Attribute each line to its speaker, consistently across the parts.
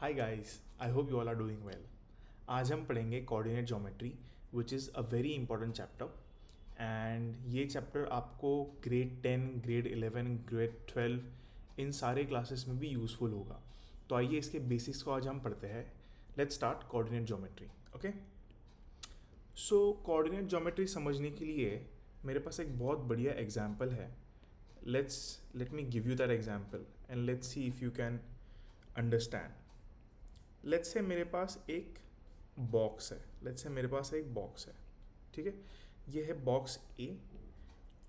Speaker 1: Hi guys, I hope you all are doing well. आज हम पढ़ेंगे coordinate geometry which is a very important chapter. And ये chapter आपको grade 10, grade 11, grade 12 इन सारे classes में भी यूज़फुल होगा। तो आइए इसके बेसिक्स को आज हम पढ़ते हैं। Let's start coordinate geometry. Okay, so coordinate geometry समझने के लिए मेरे पास एक बहुत बढ़िया एग्जाम्पल है। Let me give you that example and let's see if you can understand. Let's say मेरे पास एक बॉक्स है। लेट्स से मेरे पास एक बॉक्स है, ठीक है। ये है बॉक्स ए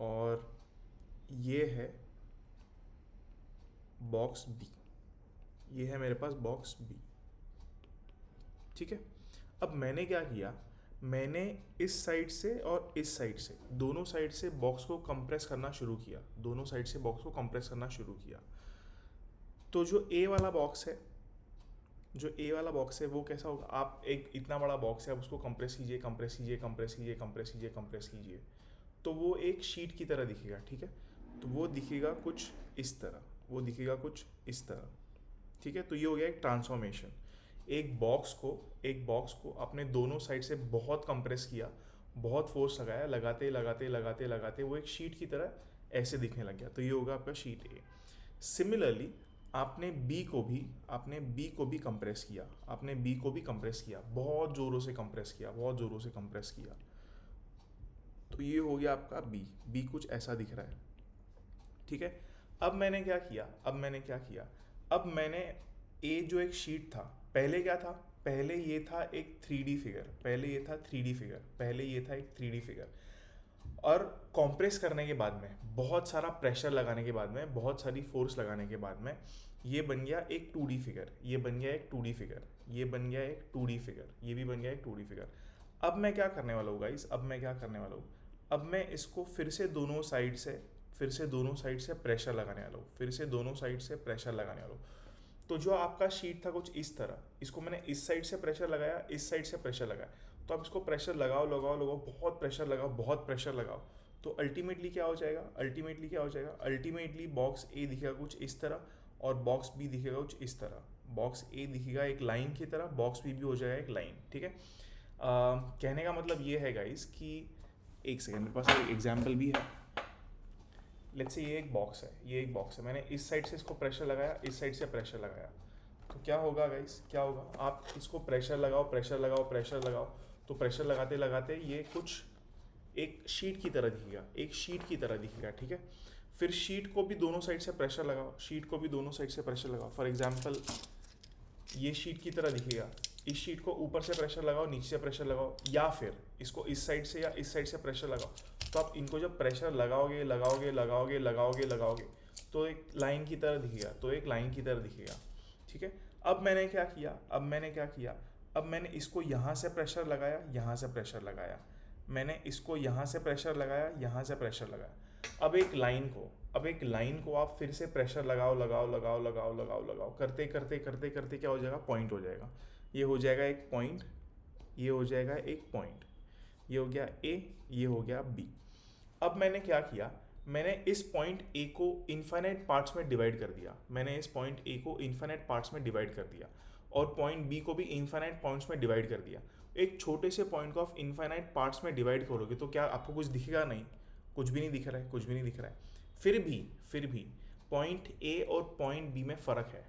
Speaker 1: और ये है बॉक्स बी। ये है मेरे पास बॉक्स बी, ठीक है। अब मैंने क्या किया, मैंने इस साइड से और इस साइड से, दोनों साइड से बॉक्स को कंप्रेस करना शुरू किया। दोनों साइड से बॉक्स को कंप्रेस करना शुरू किया। तो जो ए वाला बॉक्स है, जो ए वाला बॉक्स है वो कैसा होगा, आप एक इतना बड़ा बॉक्स है, आप उसको कंप्रेस कीजिए, कंप्रेस कीजिए, कंप्रेस कीजिए, कंप्रेस कीजिए, कंप्रेस कीजिए, तो वो एक शीट की तरह दिखेगा, ठीक है। तो वो दिखेगा कुछ इस तरह, वो दिखेगा कुछ इस तरह, ठीक है। तो ये हो गया एक ट्रांसफॉर्मेशन। एक बॉक्स को आपने दोनों साइड से बहुत कंप्रेस किया, बहुत फोर्स लगाया, लगाते लगाते लगाते लगाते वो एक शीट की तरह ऐसे दिखने लग गया। तो ये होगा आपका शीट ए। सिमिलरली आपने बी को भी कंप्रेस किया, आपने बी को भी कंप्रेस किया, बहुत ज़ोरों से कंप्रेस किया, बहुत ज़ोरों से कंप्रेस किया। तो ये हो गया आपका बी। बी कुछ ऐसा दिख रहा है, ठीक है। अब मैंने ए जो एक शीट था, पहले क्या था, पहले ये था एक 3D फिगर, पहले ये था एक 3D फिगर। और कॉम्प्रेस करने के बाद में, बहुत सारा प्रेशर लगाने के बाद में, बहुत सारी फोर्स लगाने के बाद में ये बन गया एक 2D फिगर, ये बन गया एक 2D फिगर, ये बन गया एक 2D फिगर, ये भी बन गया एक 2D फिगर। अब मैं क्या करने वाला हूँ गाइस, अब मैं इसको फिर से दोनों साइड से प्रेशर लगाने वाला हूँ, तो जो आपका शीट था कुछ इस तरह, इसको मैंने इस साइड से प्रेशर लगाया, इस साइड से प्रेशर लगाया। तो आप इसको प्रेशर लगाओ लगाओ लगाओ, बहुत प्रेशर लगाओ, बहुत प्रेशर लगाओ। तो अल्टीमेटली क्या हो जाएगा, अल्टीमेटली बॉक्स ए दिखेगा कुछ इस तरह और बॉक्स बी दिखेगा कुछ इस तरह। बॉक्स ए दिखेगा एक लाइन की तरह, बॉक्स बी भी हो जाएगा एक लाइन, ठीक है। कहने का मतलब ये है गाइस कि एक सेकेंड, मेरे पास एक एग्जाम्पल भी है। लेट्स से ये एक बॉक्स है, मैंने इस साइड से इसको प्रेशर लगाया, इस साइड से प्रेशर लगाया। तो क्या होगा गाइस, क्या होगा, आप इसको प्रेशर लगाओ, तो प्रेशर लगाते लगाते ये कुछ एक शीट की तरह दिखेगा, ठीक है। फिर शीट को भी दोनों साइड से प्रेशर लगाओ, फॉर एग्जाम्पल ये शीट की तरह दिखेगा। इस शीट को ऊपर से प्रेशर लगाओ, नीचे से प्रेशर लगाओ, या फिर इसको इस साइड से या इस साइड से प्रेशर लगाओ। तो आप इनको जब प्रेशर लगाओगे तो एक लाइन की तरह दिखेगा, ठीक है। अब मैंने क्या किया, अब मैंने इसको यहाँ से प्रेशर लगाया, मैंने इसको यहाँ से प्रेशर लगाया। अब एक लाइन को आप फिर से प्रेशर लगाओ, करते क्या हो जाएगा, पॉइंट हो जाएगा। ये हो जाएगा एक पॉइंट, ये हो गया ए, ये हो गया बी। अब मैंने क्या किया, मैंने इस पॉइंट ए को इन्फाइनाइट पार्ट्स में डिवाइड कर दिया, और पॉइंट बी को भी इन्फाइनाइट पॉइंट्स में डिवाइड कर दिया। एक छोटे से पॉइंट को आप इन्फाइनाइट पार्ट्स में डिवाइड करोगे तो क्या आपको कुछ दिखेगा, नहीं, कुछ भी नहीं दिख रहा है। फिर भी पॉइंट ए और पॉइंट बी में फ़र्क है।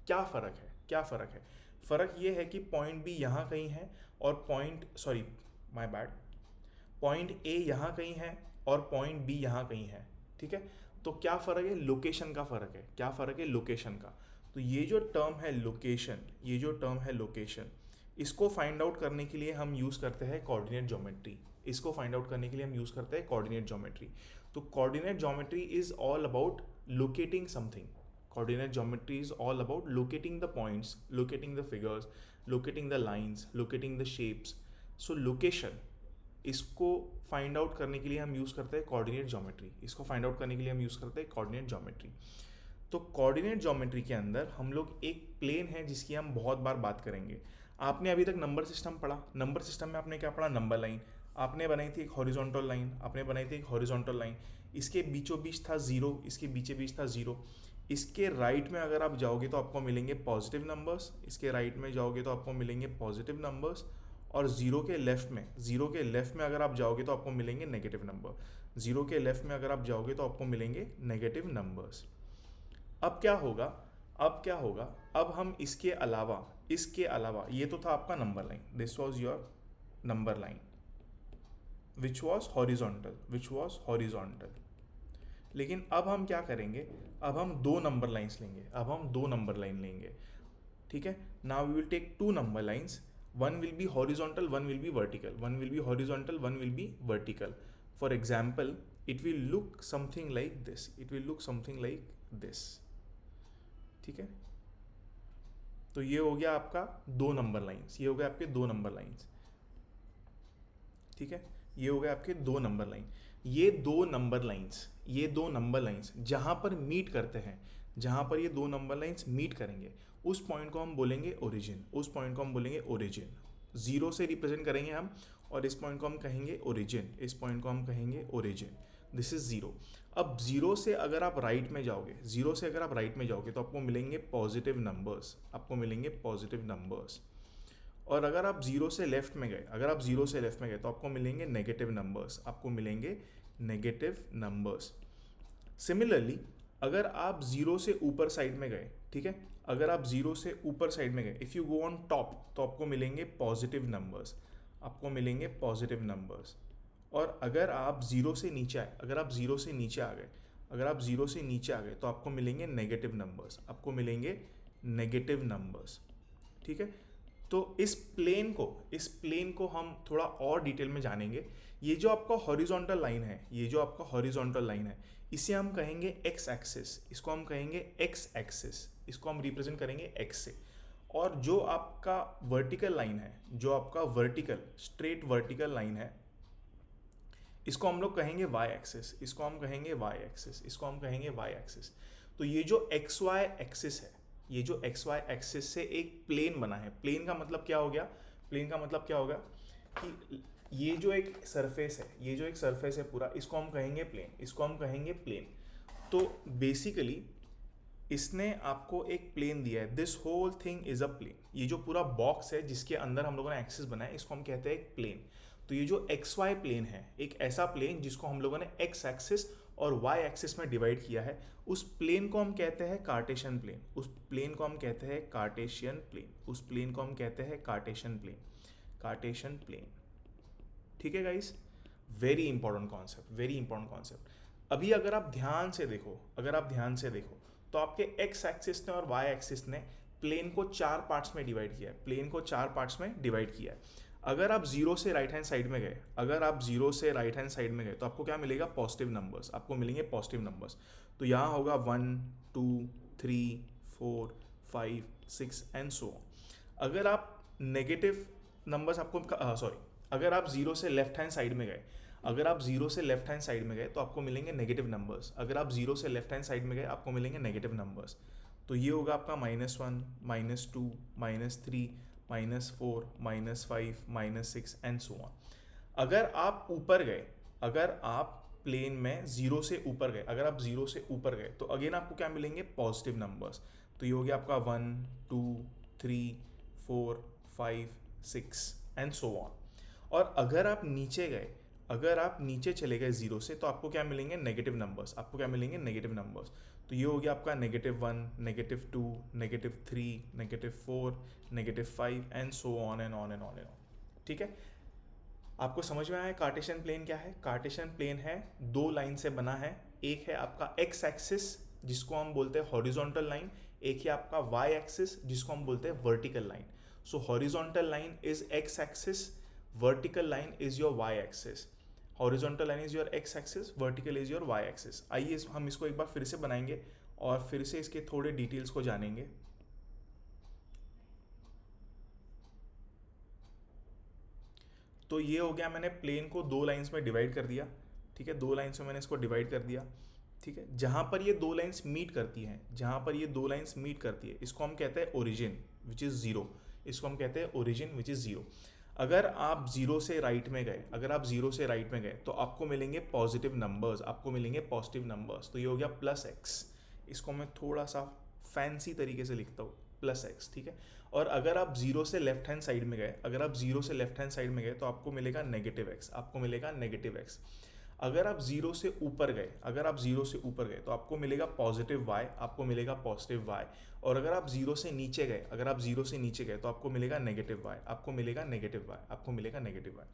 Speaker 1: क्या फ़र्क है? फ़र्क ये है कि पॉइंट बी यहाँ कहीं है और पॉइंट ए यहाँ कहीं है और पॉइंट बी यहाँ कहीं है, ठीक है। तो क्या फ़र्क है, लोकेशन का फ़र्क है। क्या फ़र्क है, लोकेशन का। तो ये जो टर्म है लोकेशन, इसको फाइंड आउट करने के लिए हम यूज़ करते हैं कोऑर्डिनेट ज्योमेट्री। तो coordinate geometry is all about locating something. Coordinate geometry is all about locating the points, locating the figures, locating the lines, locating the shapes. So location, इसको find out करने के लिए हम use करते हैं coordinate geometry. तो coordinate geometry के अंदर हम लोग एक प्लेन है जिसकी हम बहुत बार बात करेंगे। आपने अभी तक नंबर सिस्टम पढ़ा, नंबर सिस्टम में आपने क्या पढ़ा, नंबर लाइन आपने बनाई थी, एक हॉरिजॉन्टल लाइन, इसके बीचों बीच था ज़ीरो, इसके राइट में अगर आप जाओगे तो आपको मिलेंगे पॉजिटिव नंबर्स, इसके राइट में जाओगे तो आपको मिलेंगे पॉजिटिव नंबर्स, और ज़ीरो के लेफ़्ट में अगर आप जाओगे तो आपको मिलेंगे नेगेटिव नंबर, ज़ीरो के लेफ़्ट में अगर आप जाओगे तो आपको मिलेंगे नेगेटिव नंबर्स। अब क्या होगा, अब हम इसके अलावा ये तो था आपका number line, this was your number line which was horizontal. लेकिन अब हम क्या करेंगे, अब हम दो नंबर लाइन लेंगे, ठीक है। Now we will take two number lines, one will be horizontal, one will be vertical, for example it will look something like this, ठीक है। तो ये हो गया आपका दो नंबर लाइन्स, ये हो गए आपके दो नंबर लाइन्स, ठीक है। ये हो गए आपके दो नंबर लाइन। ये दो नंबर लाइन्स जहाँ पर मीट करते हैं, जहाँ पर ये दो नंबर लाइन्स मीट करेंगे, उस पॉइंट को हम बोलेंगे ओरिजिन। जीरो से रिप्रेजेंट करेंगे हम, और इस पॉइंट को हम कहेंगे ओरिजिन, दिस इज जीरो। अब जीरो से अगर आप राइट में जाओगे तो आपको मिलेंगे पॉजिटिव नंबर्स, और अगर आप जीरो से लेफ्ट में गए तो आपको मिलेंगे नेगेटिव नंबर्स। सिमिलरली अगर आप जीरो से ऊपर साइड में गए, ठीक है, if you go on top तो आपको मिलेंगे पॉजिटिव नंबर्स, और अगर आप जीरो से नीचे आ गए तो आपको मिलेंगे नेगेटिव नंबर्स, ठीक है। तो इस प्लेन को हम थोड़ा और डिटेल में जानेंगे। ये जो आपका हॉरिजॉन्टल लाइन है, इसे हम कहेंगे एक्स एक्सिस, इसको हम रिप्रेजेंट करेंगे एक्स से। और जो आपका वर्टिकल लाइन है, स्ट्रेट वर्टिकल लाइन है, इसको हम लोग कहेंगे वाई एक्सिस। तो ये जो एक्स वाई एक्सिस से एक प्लेन बना है। प्लेन का मतलब क्या हो गया कि ये जो एक सरफेस है पूरा, इसको हम कहेंगे प्लेन। तो बेसिकली इसने आपको एक प्लेन दिया है, this whole thing is a plane. ये जो पूरा बॉक्स है जिसके अंदर हम लोगों ने एक्सिस बनाया, इसको हम कहते हैं एक प्लेन। तो ये जो एक्स वाई प्लेन है, एक ऐसा प्लेन जिसको हम लोगों ने एक्स एक्सिस और वाई एक्सिस में डिवाइड किया है, उस प्लेन को हम कहते हैं कार्टेशियन प्लेन। ठीक है गाइस, वेरी इंपॉर्टेंट कॉन्सेप्ट। अभी अगर आप ध्यान से देखो तो आपके एक्स एक्सिस ने और वाई एक्सिस ने प्लेन को चार पार्ट्स में डिवाइड किया है। अगर आप जीरो से राइट हैंड साइड में गए तो आपको क्या मिलेगा? पॉजिटिव नंबर्स, आपको मिलेंगे पॉजिटिव नंबर्स। तो यहाँ होगा 1 2 3 4 5 6 एंड सो ऑन। अगर आप नेगेटिव नंबर्स अगर आप जीरो से लेफ्ट हैंड साइड में गए तो आपको मिलेंगे नेगेटिव नंबर्स। अगर आप जीरो से लेफ्ट हैंड साइड में गए आपको मिलेंगे नेगेटिव नंबर्स। तो ये होगा आपका -1 -2 -3 -4 -5 -6 एंड सो ऑन। अगर आप प्लेन में जीरो से ऊपर गए तो अगेन आपको क्या मिलेंगे? Positive numbers. तो ये हो गया आपका 1 2 3 4 5 6 एंड सो ऑन। और अगर आप नीचे चले गए जीरो से तो आपको क्या मिलेंगे? Negative numbers. तो ये हो गया आपका -1 -2 -3 -4 -5 and so on and on. ठीक है, आपको समझ में आया कार्टेशियन प्लेन क्या है? कार्टेशियन प्लेन है, दो लाइन से बना है। एक है आपका एक्स एक्सिस जिसको हम बोलते हैं हॉरिजॉन्टल लाइन, एक है आपका वाई एक्सिस जिसको हम बोलते हैं vertical line. So horizontal line is X axis, vertical line is your Y axis. Horizontal line is your X axis, vertical is your Y axis. आइए हम इसको एक बार फिर से बनाएंगे और फिर से इसके थोड़े डिटेल्स को जानेंगे। तो ये हो गया, मैंने प्लेन को दो लाइंस में डिवाइड कर दिया। ठीक है, दो लाइंस में मैंने इसको डिवाइड कर दिया। ठीक है, जहाँ पर ये दो लाइंस मीट करती हैं, इसको हम कहते हैं ओरिजिन विच इज़ ज़ीरो। अगर आप जीरो से राइट में गए तो आपको मिलेंगे पॉजिटिव नंबर्स। तो ये हो गया +x, इसको मैं थोड़ा सा फैंसी तरीके से लिखता हूँ प्लस एक्स, ठीक है। और अगर आप जीरो से लेफ्ट हैंड साइड में गए, अगर आप जीरो से लेफ्ट हैंड साइड में गए तो आपको मिलेगा नेगेटिव एक्स, आपको मिलेगा नेगेटिव एक्स। अगर आप जीरो से ऊपर गए, अगर आप जीरो से ऊपर गए तो आपको मिलेगा पॉजिटिव वाई, आपको मिलेगा पॉजिटिव वाई। और अगर आप जीरो से नीचे गए, अगर आप जीरो से नीचे गए तो आपको मिलेगा नेगेटिव वाई, आपको मिलेगा नेगेटिव वाई, आपको मिलेगा negative Y.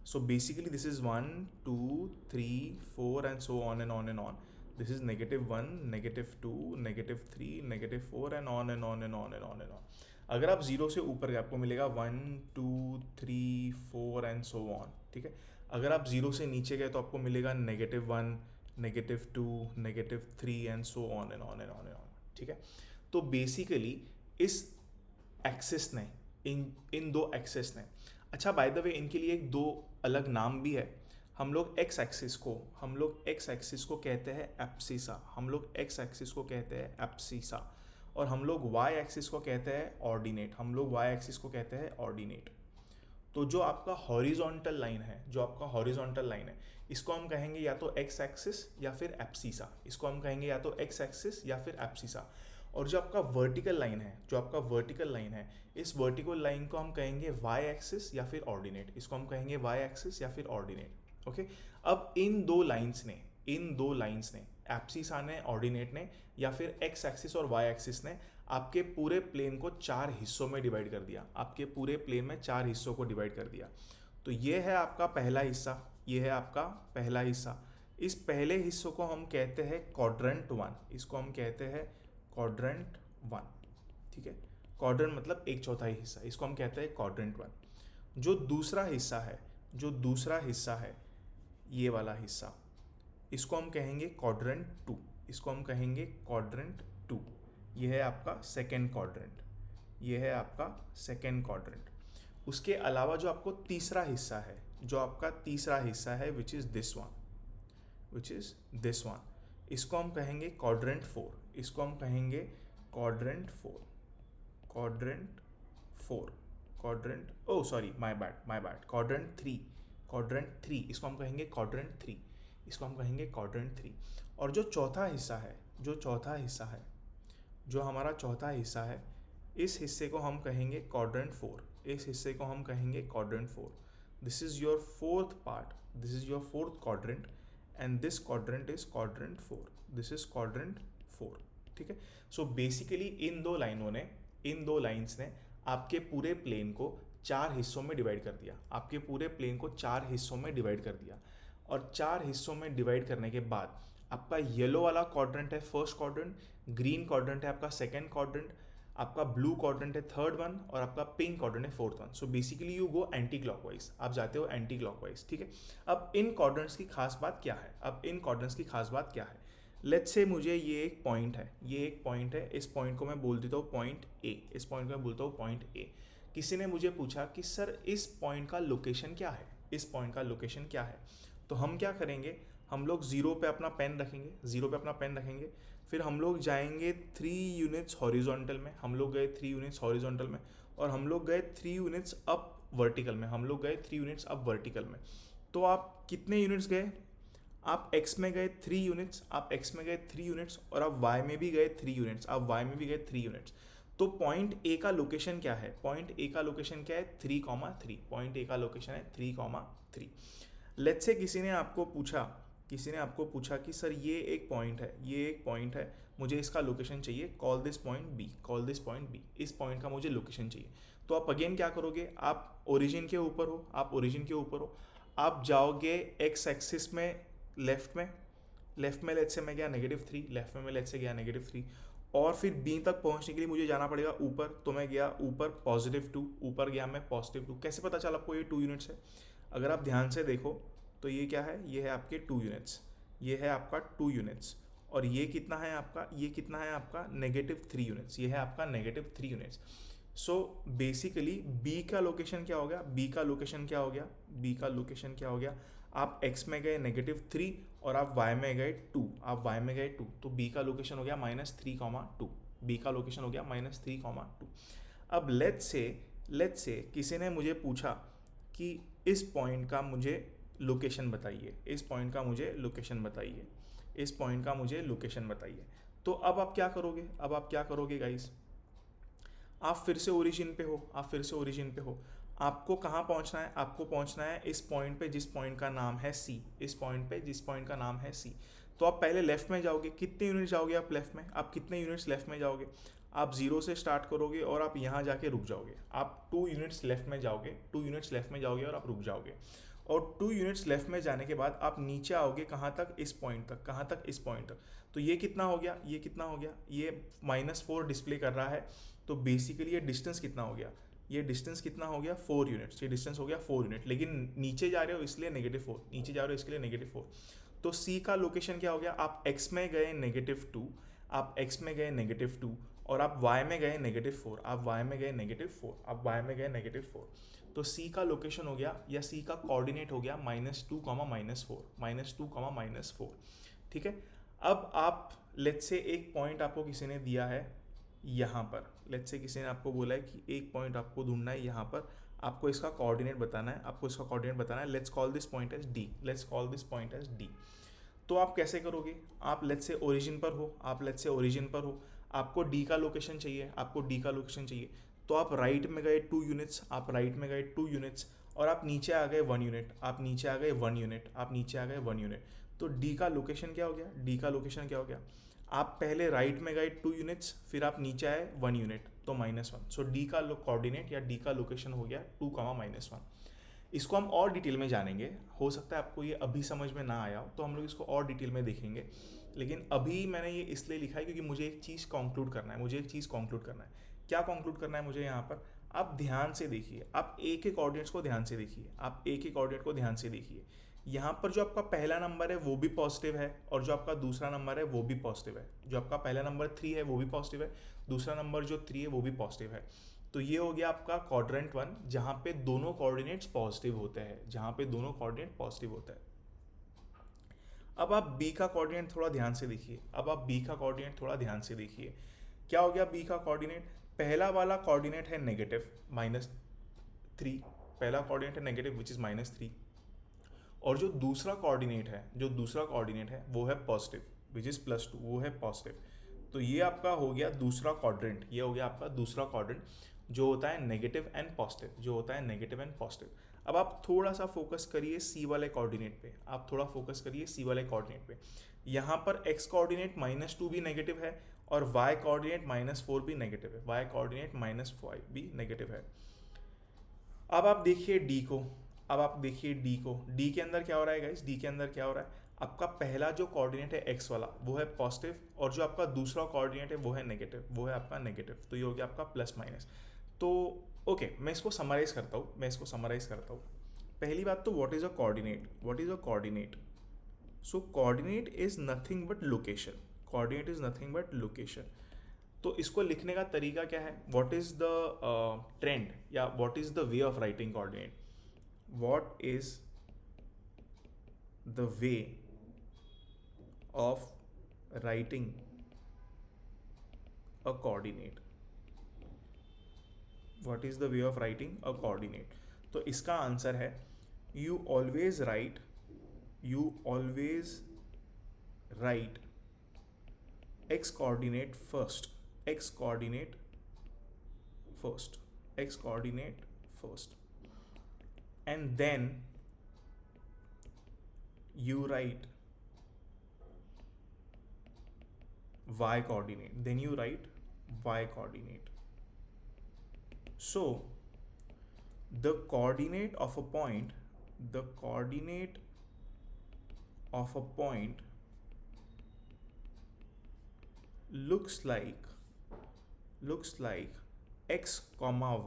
Speaker 1: So basically this is 1, 2, 3, 4 and so on and on and on. This is -1, -2, -3, -4 and on and on and on and on and on. अगर आप जीरो से ऊपर गए आपको मिलेगा 1, 2, 3, 4 and so on, ठीक है। अगर आप जीरो से नीचे गए तो आपको मिलेगा -1, -2, -3 and so on and on and on and on, ठीक है। तो बेसिकली इस एक्सिस ने, इन दो एक्सिस ने, अच्छा बाय द वे इनके लिए एक दो अलग नाम भी है। हम लोग एक्स एक्सिस को कहते हैं एब्सिसा, हम लोग एक्स एक्सिस को कहते हैं एब्सिसा, और हम लोग वाई एक्सिस को कहते हैं ऑर्डिनेट, हम लोग वाई एक्सिस को कहते हैं ऑर्डिनेट। तो जो आपका हॉरिजॉन्टल लाइन है, जो आपका हॉरिजॉन्टल लाइन है, इसको हम कहेंगे या तो एक्स एक्सिस या फिर एब्सिसा, इसको हम कहेंगे या तो एक्स एक्सिस या फिर एब्सिसा। और जो आपका वर्टिकल लाइन है, जो आपका वर्टिकल लाइन है, इस वर्टिकल लाइन को हम कहेंगे वाई एक्सिस या फिर ऑर्डिनेट, इसको हम कहेंगे वाई एक्सिस या फिर ऑर्डिनेट, ओके। अब इन दो लाइंस ने एब्सिसा ने, ऑर्डिनेट ने, या फिर एक्स एक्सिस और वाई एक्सिस ने आपके पूरे प्लेन को 4 हिस्सों में डिवाइड कर दिया, आपके पूरे प्लेन में 4 हिस्सों को डिवाइड कर दिया। तो ये है आपका पहला हिस्सा, ये है आपका पहला हिस्सा। इस पहले हिस्सों को हम कहते हैं क्वाड्रेंट 1, इसको हम कहते हैं क्वाड्रेंट 1, ठीक है। क्वाड्रेंट मतलब 1/4 हिस्सा, इसको हम कहते हैं क्वाड्रेंट 1। जो दूसरा हिस्सा है ये वाला हिस्सा, इसको हम कहेंगे क्वाड्रेंट 2, इसको हम कहेंगे क्वाड्रेंट 2। ये है आपका सेकेंड क्वाड्रेंट, ये है आपका सेकेंड क्वाड्रेंट। उसके अलावा जो आपको तीसरा हिस्सा है, जो आपका तीसरा हिस्सा है विच इज़ दिस वन, इसको हम कहेंगे क्वाड्रेंट 4, इसको हम कहेंगे क्वाड्रेंट 4, क्वाड्रेंट 3, इसको हम कहेंगे क्वाड्रेंट 3। और जो चौथा हिस्सा है, जो हमारा चौथा हिस्सा है, इस हिस्से को हम कहेंगे क्वाड्रेंट 4, इस हिस्से को हम कहेंगे quadrant 4। This is your fourth part, this is your fourth quadrant, and this quadrant is quadrant 4, this is quadrant 4, ठीक है। सो बेसिकली इन दो लाइंस ने आपके पूरे प्लेन को 4 हिस्सों में डिवाइड कर दिया, आपके पूरे प्लेन को 4 हिस्सों में डिवाइड कर दिया। और 4 हिस्सों में डिवाइड करने के बाद आपका येलो वाला क्वाड्रेंट है फर्स्ट क्वाड्रेंट, ग्रीन क्वाड्रेंट है आपका सेकेंड क्वाड्रेंट, आपका ब्लू क्वाड्रेंट है थर्ड वन, और आपका पिंक क्वाड्रेंट है fourth one. So basically you go anti clockwise, आप जाते हो एंटी क्लॉकवाइज, ठीक है। अब इन क्वाड्रेंट्स की खास बात क्या है? लेट्स से मुझे ये एक पॉइंट है, इस पॉइंट को मैं बोल देता हूँ पॉइंट ए, किसी ने मुझे पूछा कि सर इस पॉइंट का लोकेशन क्या है, तो हम क्या करेंगे, हम लोग जीरो पे अपना पेन रखेंगे, फिर हम लोग जाएंगे 3 यूनिट्स हॉरिजॉन्टल में, हम लोग गए 3 यूनिट्स हॉरिजॉन्टल में, और हम लोग गए 3 यूनिट्स अप वर्टिकल में, तो आप कितने यूनिट्स गए? आप x में गए 3 यूनिट्स, और आप y में भी गए 3 यूनिट्स, तो पॉइंट ए का लोकेशन क्या है? 3,3, पॉइंट ए का लोकेशन है 3,3। लेट्स से किसी ने आपको पूछा कि सर ये एक पॉइंट है, मुझे इसका लोकेशन चाहिए, कॉल दिस पॉइंट बी, इस पॉइंट का मुझे लोकेशन चाहिए। तो आप अगेन क्या करोगे, आप ओरिजिन के ऊपर हो, आप जाओगे एक्स एक्सिस में लेफ्ट में लेट्स से मैं गया -3, और फिर बी तक पहुंचने के लिए मुझे जाना पड़ेगा ऊपर, तो मैं गया ऊपर +2, ऊपर गया मैं +2। कैसे पता चला आपको ये 2 यूनिट्स है? अगर आप ध्यान से देखो तो ये क्या है, ये है आपके 2 यूनिट्स, ये है आपका 2 यूनिट्स, और ये कितना है आपका, -3 यूनिट्स, ये है आपका -3 यूनिट्स। सो बेसिकली बी का लोकेशन क्या हो गया, आप x में गए -3 और आप y में गए 2, तो b का लोकेशन हो गया -3,2। अब लेट्स से किसी ने मुझे पूछा कि इस पॉइंट का मुझे लोकेशन बताइए, तो अब आप क्या करोगे, अब आप क्या करोगे गाइस, आप फिर से ओरिजिन पे हो, आप फिर से ओरिजिन पे हो। आपको कहाँ पहुँचना है, आपको पहुँचना है इस पॉइंट पे जिस पॉइंट का नाम है सी, इस पॉइंट पे जिस पॉइंट का नाम है सी। तो आप पहले लेफ्ट में जाओगे, कितने यूनिट जाओगे आप लेफ्ट में, आप कितने यूनिट्स लेफ्ट में जाओगे, आप जीरो से स्टार्ट करोगे और आप यहाँ जाके रुक जाओगे। आप 2 यूनिट्स लेफ्ट में जाओगे, 2 यूनिट्स लेफ्ट में जाओगे और आप रुक जाओगे। और 2 यूनिट्स लेफ्ट में जाने के बाद आप नीचे आओगे कहाँ तक, इस पॉइंट तक, कहाँ तक, इस पॉइंट तक। तो ये कितना हो गया, ये कितना हो गया, ये -4 डिस्प्ले कर रहा है। तो बेसिकली ये डिस्टेंस कितना हो गया, ये डिस्टेंस कितना हो गया, 4 यूनिट्स, ये डिस्टेंस हो गया 4 यूनिट। लेकिन नीचे जा रहे हो इसलिए -4, नीचे जा रहे हो इसके लिए -4। तो सी का लोकेशन क्या हो गया, आप एक्स में गए -2, आप एक्स में गए -2, और आप वाई में गए -4, आप वाई में गए -4, आप वाई में गए -4। तो सी का लोकेशन हो गया, या सी का कोऑर्डिनेट हो गया -2, -4, -2, -4। ठीक है। अब आप लेट्स से एक पॉइंट आपको किसी ने दिया है यहाँ पर, लेट्स से किसी ने आपको बोला है कि एक पॉइंट आपको ढूंढना है यहाँ पर, आपको इसका कोऑर्डिनेट बताना है, आपको इसका कोऑर्डिनेट बताना है। Let's call this point as D, let's call this point as D. तो आप कैसे करोगे, आप लेट्स से ओरिजिन पर हो, आप लेट्स से ओरिजिन पर हो, आपको डी का लोकेशन चाहिए, आपको डी का लोकेशन चाहिए। तो आप राइट में गए 2 यूनिट्स, आप राइट में गए 2 यूनिट्स, और आप नीचे आ गए 1 यूनिट, आप नीचे आ गए 1 यूनिट, आप नीचे आ गए 1 यूनिट। तो डी का लोकेशन क्या हो गया, डी का लोकेशन क्या हो गया, आप पहले राइट में गए 2 यूनिट्स, फिर आप नीचे आए 1 यूनिट, तो -1। सो डी का कोऑर्डिनेट या डी का लोकेशन हो गया 2, -1। इसको हम और डिटेल में जानेंगे, हो सकता है आपको ये अभी समझ में ना आया हो, तो हम लोग इसको और डिटेल में देखेंगे। लेकिन अभी मैंने ये इसलिए लिखा है क्योंकि मुझे एक चीज़ कंक्लूड करना है, मुझे एक चीज़ कंक्लूड करना है। क्या कंक्लूड करना है मुझे यहाँ पर, आप ध्यान से देखिए, आप एक एक कोऑर्डिनेट्स को ध्यान से देखिए, आप एक एक कोऑर्डिनेट को ध्यान से देखिए। यहाँ पर जो आपका पहला नंबर है वो भी पॉजिटिव है, और जो आपका दूसरा नंबर है वो भी पॉजिटिव है। जो आपका पहला नंबर 3 है वो भी पॉजिटिव है, दूसरा नंबर जो 3 है वो भी पॉजिटिव है। तो ये हो गया आपका क्वाड्रेंट 1, जहाँ पे दोनों कोऑर्डिनेट्स पॉजिटिव होते हैं, जहाँ पे दोनों कोऑर्डिनेट पॉजिटिव होता है। अब आप बी का कोऑर्डिनेट थोड़ा ध्यान से देखिए, अब आप बी का कोऑर्डिनेट थोड़ा ध्यान से देखिए। क्या हो गया बी का कोऑर्डिनेट, पहला वाला कोऑर्डिनेट है नेगेटिव -3, पहला कोऑर्डिनेट है नेगेटिव विच इज़ -3। और जो दूसरा कोऑर्डिनेट है, जो दूसरा कोऑर्डिनेट है वो है पॉजिटिव विच इज़ +2, वो है पॉजिटिव। तो ये आपका हो गया दूसरा क्वाड्रेंट, ये हो गया आपका दूसरा क्वाड्रेंट जो होता है नेगेटिव एंड पॉजिटिव, जो होता है नेगेटिव एंड पॉजिटिव। अब आप थोड़ा सा फोकस करिए सी वाले कोऑर्डिनेट पे, आप थोड़ा फोकस करिए सी वाले कोऑर्डिनेट पे। यहाँ पर एक्स कोऑर्डिनेट -2 भी नेगेटिव है, और वाई कोऑर्डिनेट -4 भी नेगेटिव है, वाई कोऑर्डिनेट -5 भी नेगेटिव है। अब आप देखिए डी को, अब आप देखिए डी को, डी के अंदर क्या हो रहा है गाइस, डी के अंदर क्या हो रहा है, आपका पहला जो कोऑर्डिनेट है एक्स वाला वो है पॉजिटिव, और जो आपका दूसरा कोऑर्डिनेट है वो है नेगेटिव, वो है आपका नेगेटिव। तो ये हो गया आपका +-। तो ओके, मैं इसको समराइज करता हूँ, मैं इसको समराइज करता हूँ। पहली बात तो what is a coordinate, what is a coordinate. So coordinate is nothing but location, coordinate is nothing but location. तो इसको लिखने का तरीका क्या है, व्हाट इज द ट्रेंड या what is the way of writing coordinate, what is the way of writing a coordinate, what is the way of writing a coordinate। तो इसका आंसर है you always write x coordinate first, x coordinate first, x coordinate first, and then you write y coordinate, then you write y coordinate। So the coordinate of a point, the coordinate of a point looks like x,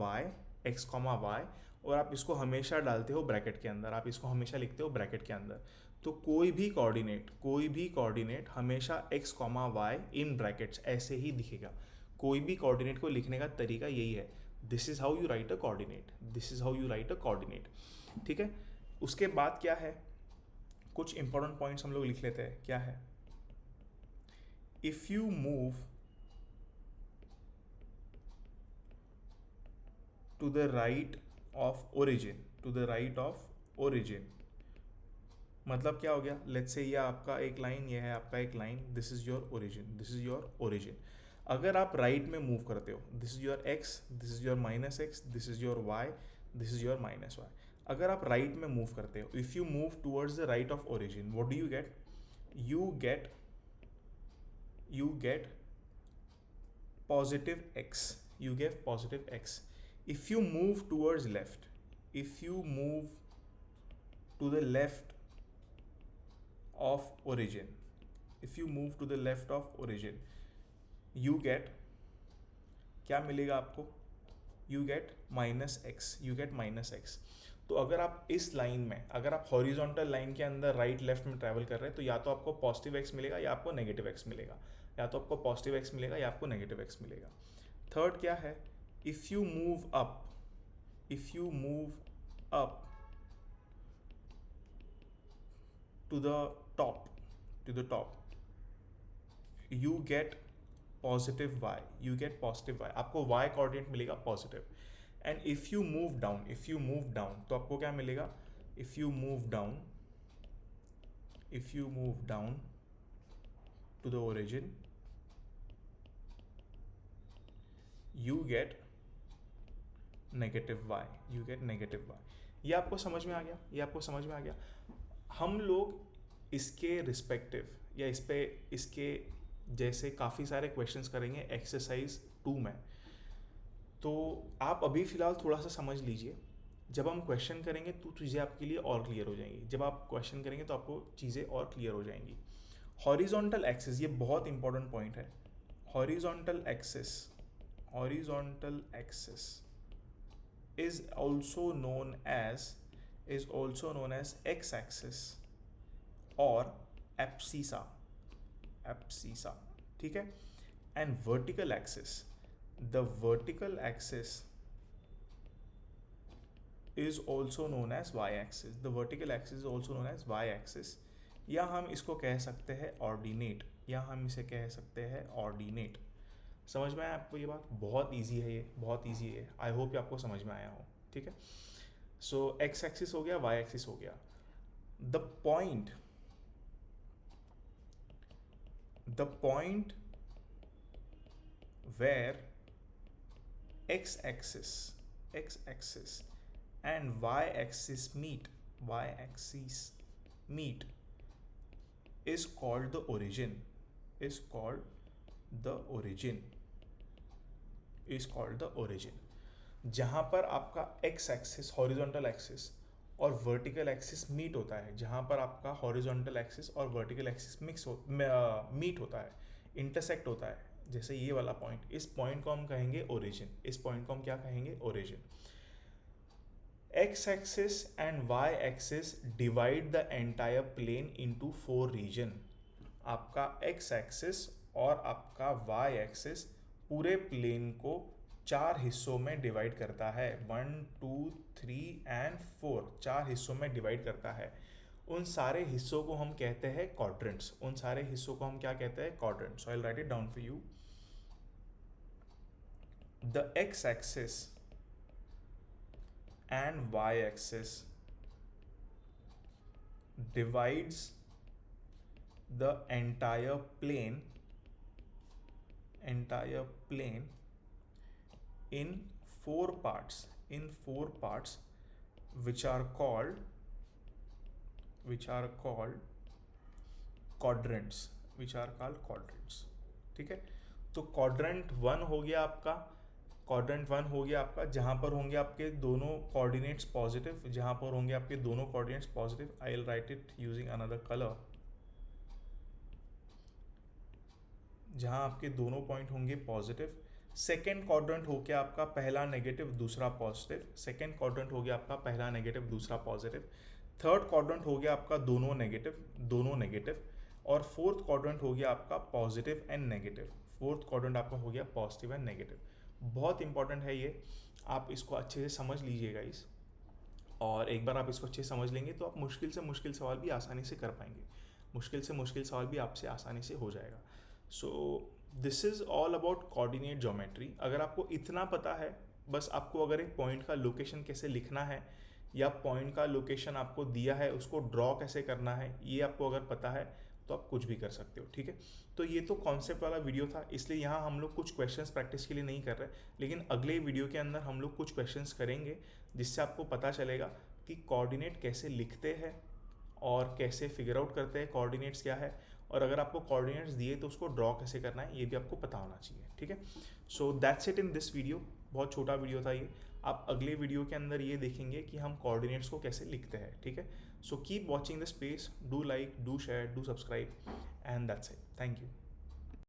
Speaker 1: y, x, y, और आप इसको हमेशा डालते हो bracket के अंदर, आप इसको हमेशा लिखते हो ब्रैकेट के अंदर। तो कोई भी कोऑर्डिनेट हमेशा x, y इन ब्रैकेट्स ऐसे ही दिखेगा। कोई भी कोऑर्डिनेट को लिखने का तरीका यही है, this is how you right a coordinate, this is how you right a coordinate. ठीक है। उसके बाद क्या है, कुछ इंपॉर्टेंट पॉइंट्स हम लोग लिख लेते हैं। क्या है, if you move to the right of origin, to the right of origin, मतलब क्या हो गया, लेट्स से ये आपका एक लाइन, ये है आपका एक line, this is your origin, this is your origin. अगर आप राइट में मूव करते हो, this is your X, this is your minus X, this is your Y, this is your minus Y. अगर आप राइट में मूव करते हो, if you move towards the right of origin, what do you get? you get positive x, you get positive x. If you move towards left, if you move to the left of origin, if you move to the left of origin, you get, क्या मिलेगा आपको? you get minus x, you get minus x. तो अगर आप इस line में, अगर आप हॉरिजॉन्टल लाइन के अंदर राइट लेफ्ट में ट्रैवल कर रहे हैं, तो या तो आपको पॉजिटिव एक्स मिलेगा या आपको नेगेटिव एक्स मिलेगा, या तो आपको पॉजिटिव एक्स मिलेगा या आपको नेगेटिव एक्स मिलेगा। थर्ड क्या है? If you move up, if you move up to the top, to the top, you get positive y, you get positive y, आपको y कोऑर्डिनेट मिलेगा positive. And if you move down, if you move down, तो आपको क्या मिलेगा? If you move down, if you move down to the origin, you get negative y, you get negative y। ये आपको समझ में आ गया? ये आपको समझ में आ गया? हम लोग इसके रिस्पेक्टिव या इस पे इसके जैसे काफ़ी सारे क्वेश्चंस करेंगे एक्सरसाइज 2 में। तो आप अभी फ़िलहाल थोड़ा सा समझ लीजिए, जब हम क्वेश्चन करेंगे तो चीज़ें आपके लिए और क्लियर हो जाएंगी, जब आप क्वेश्चन करेंगे तो आपको चीज़ें और क्लियर हो जाएंगी। हॉरिजॉन्टल एक्सिस, ये बहुत इंपॉर्टेंट पॉइंट है। Horizontal axis, horizontal axis is also known as x axis और abscissa, ठीक है। and vertical axis, the vertical axis is also known as y axis, the vertical axis is also known as y axis, या हम इसको कह सकते हैं ordinate, या हम इसे कह सकते हैं ऑर्डिनेट। समझ में आया आपको ये बात? बहुत इजी है, ये बहुत इजी है। आई होप ये आपको समझ में आया हो, ठीक है। सो एक्स एक्सिस हो गया, वाई एक्सिस हो गया। The point where X axis and Y axis meet, is called the origin, is called the origin। जहाँ पर आपका एक्स एक्सिस, हॉरिजॉन्टल एक्सिस और वर्टिकल एक्सिस मीट होता है, जहाँ पर आपका हॉरिजॉन्टल एक्सिस और वर्टिकल एक्सिस मीट होता है, इंटरसेक्ट होता है, जैसे ये वाला पॉइंट, इस पॉइंट को हम कहेंगे ओरिजिन, इस पॉइंट को हम क्या कहेंगे? Origin. X axis and Y axis divide the entire plane into 4 region. आपका एक्स एक्सिस और आपका वाई एक्सिस पूरे प्लेन को 4 हिस्सों में डिवाइड करता है, 1 2 3 एंड 4, 4 हिस्सों में डिवाइड करता है। उन सारे हिस्सों को हम कहते हैं क्वाड्रेंट्स, उन सारे हिस्सों को हम क्या कहते हैं? Quadrants. So I will write it down for you. The x axis and y-axis divides the entire plane in 4 parts, which are called quadrants, ठीक है। तो क्वाड्रेंट 1 हो गया आपका, जहाँ पर होंगे आपके दोनों coordinates positive, I will write it using another colour. जहाँ आपके दोनों पॉइंट होंगे पॉजिटिव। सेकेंड क्वाड्रेंट हो गया आपका पहला नेगेटिव दूसरा पॉजिटिव, थर्ड क्वाड्रेंट हो गया आपका दोनों नेगेटिव, और फोर्थ क्वाड्रेंट हो गया आपका पॉजिटिव एंड नेगेटिव, बहुत इंपॉर्टेंट है ये, आप इसको अच्छे से समझ लीजिएगा इस, और एक बार आप इसको अच्छे से समझ लेंगे तो आप मुश्किल से मुश्किल सवाल भी आसानी से कर पाएंगे, भी आपसे आसानी से हो जाएगा। So this is all about coordinate geometry. अगर आपको इतना पता है, बस आपको अगर एक पॉइंट का लोकेशन कैसे लिखना है, या पॉइंट का लोकेशन आपको दिया है उसको ड्रॉ कैसे करना है, ये आपको अगर पता है तो आप कुछ भी कर सकते हो, ठीक है। तो ये तो कॉन्सेप्ट वाला वीडियो था, इसलिए यहाँ हम लोग कुछ क्वेश्चंस प्रैक्टिस के लिए नहीं कर रहे, लेकिन अगले वीडियो के अंदर हम लोग कुछ क्वेश्चंस करेंगे जिससे आपको पता चलेगा कि कोऑर्डिनेट कैसे लिखते हैं और कैसे फिगर आउट करते हैं कोऑर्डिनेट्स क्या है, और अगर आपको कोऑर्डिनेट्स दिए तो उसको ड्रॉ कैसे करना है ये भी आपको पता होना चाहिए, ठीक है। So that's it in this video. बहुत छोटा वीडियो था ये। आप अगले वीडियो के अंदर ये देखेंगे कि हम कोऑर्डिनेट्स को कैसे लिखते हैं, ठीक है। So keep watching the space, do like, do share, do subscribe, and that's it. Thank you.